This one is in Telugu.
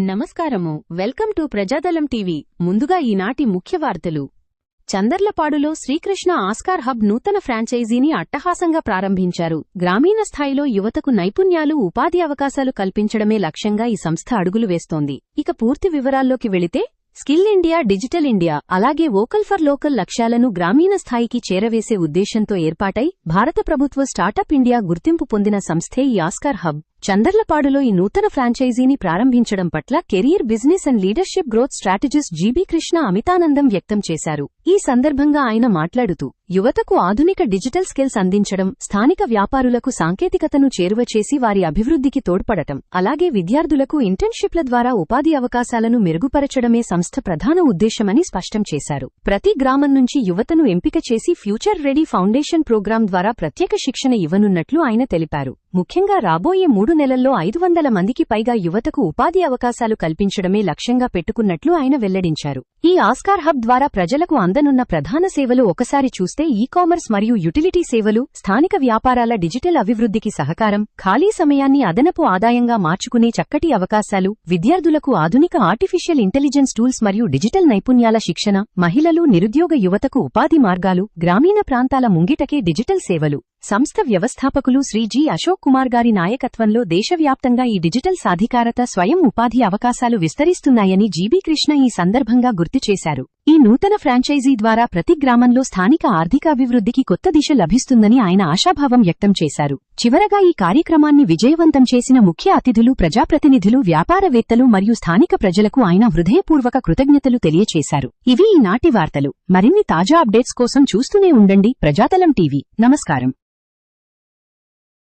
నమస్కారము. Welcome to Prajadalam TV. ముందుగా ఈనాటి ముఖ్య వార్తలు. చందర్లపాడులో శ్రీకృష్ణ ఆస్కార్ హబ్ నూతన ఫ్రాంచైజీని అట్టహాసంగా ప్రారంభించారు. గ్రామీణ స్థాయిలో యువతకు నైపుణ్యాలు, ఉపాధి అవకాశాలు కల్పించడమే లక్ష్యంగా ఈ సంస్థ అడుగులు వేస్తోంది. ఇక పూర్తి వివరాల్లోకి వెళితే స్కిల్ ఇండియా, డిజిటల్ ఇండియా, అలాగే వోకల్ ఫర్ లోకల్ లక్ష్యాలను గ్రామీణ స్థాయికి చేరవేసే ఉద్దేశంతో ఏర్పాటై భారత ప్రభుత్వ స్టార్టప్ ఇండియా గుర్తింపు పొందిన సంస్థే ఈ ఆస్కార్ హబ్. చందర్లపాడులో ఈ నూతన ఫ్రాంచైజీని ప్రారంభించడం పట్ల career, business and leadership growth strategist GB Krishna అమితానందం వ్యక్తం చేశారు. ఈ సందర్భంగా ఆయన మాట్లాడుతూ, యువతకు ఆధునిక డిజిటల్ స్కిల్స్ అందించడం, స్థానిక వ్యాపారులకు సాంకేతికతను చేరువ చేసి వారి అభివృద్ధికి తోడ్పడటం, అలాగే విద్యార్థులకు ఇంటర్న్షిప్ల ద్వారా ఉపాధి అవకాశాలను మెరుగుపరచడమే సంస్థ ప్రధాన ఉద్దేశమని స్పష్టం చేశారు. ప్రతి గ్రామం నుంచి యువతను ఎంపిక చేసి ఫ్యూచర్ రెడీ ఫౌండేషన్ ప్రోగ్రాం ద్వారా ప్రత్యేక శిక్షణ ఇవ్వనున్నట్లు ఆయన తెలిపారు. ముఖ్యంగా రాబోయే 3 నెలల్లో 500 మందికి పైగా యువతకు ఉపాధి అవకాశాలు కల్పించడమే లక్ష్యంగా పెట్టుకున్నట్లు ఆయన వెల్లడించారు. ఈ ఆస్కార్ హబ్ ద్వారా ప్రజలకు అందనున్న ప్రధాన సేవలు ఒకసారి చూస్తే ఈ-కామర్స్ మరియు యుటిలిటీ సేవలు, స్థానిక వ్యాపారాల డిజిటల్ అభివృద్ధికి సహకారం, ఖాళీ సమయాన్ని అదనపు ఆదాయంగా మార్చుకునే చక్కటి అవకాశాలు, విద్యార్థులకు ఆధునిక ఆర్టిఫిషియల్ ఇంటెలిజెన్స్ టూల్స్ మరియు డిజిటల్ నైపుణ్యాల శిక్షణ, మహిళలు, నిరుద్యోగ యువతకు ఉపాధి మార్గాలు, గ్రామీణ ప్రాంతాల ముంగిటకే డిజిటల్ సేవలు. సంస్థ వ్యవస్థాపకులు శ్రీ జి అశోక్ కుమార్ గారి నాయకత్వంలో దేశవ్యాప్తంగా ఈ డిజిటల్ సాధికారత, స్వయం ఉపాధి అవకాశాలు విస్తరిస్తున్నాయని జీబీ కృష్ణ ఈ సందర్భంగా గుర్తు చేశారు. ఈ నూతన ఫ్రాంచైజీ ద్వారా ప్రతి గ్రామంలో స్థానిక ఆర్థికాభివృద్ధికి కొత్త దిశ లభిస్తుందని ఆయన ఆశాభావం వ్యక్తం చేశారు. చివరగా ఈ కార్యక్రమాన్ని విజయవంతం చేసిన ముఖ్య అతిథులు, ప్రజాప్రతినిధులు, వ్యాపారవేత్తలు మరియు స్థానిక ప్రజలకు ఆయన హృదయపూర్వక కృతజ్ఞతలు తెలియచేశారు. ఇవి ఈనాటి వార్తలు. మరిన్ని తాజా అప్డేట్స్ కోసం చూస్తూనే ఉండండి ప్రజాదలం టీవీ. నమస్కారం.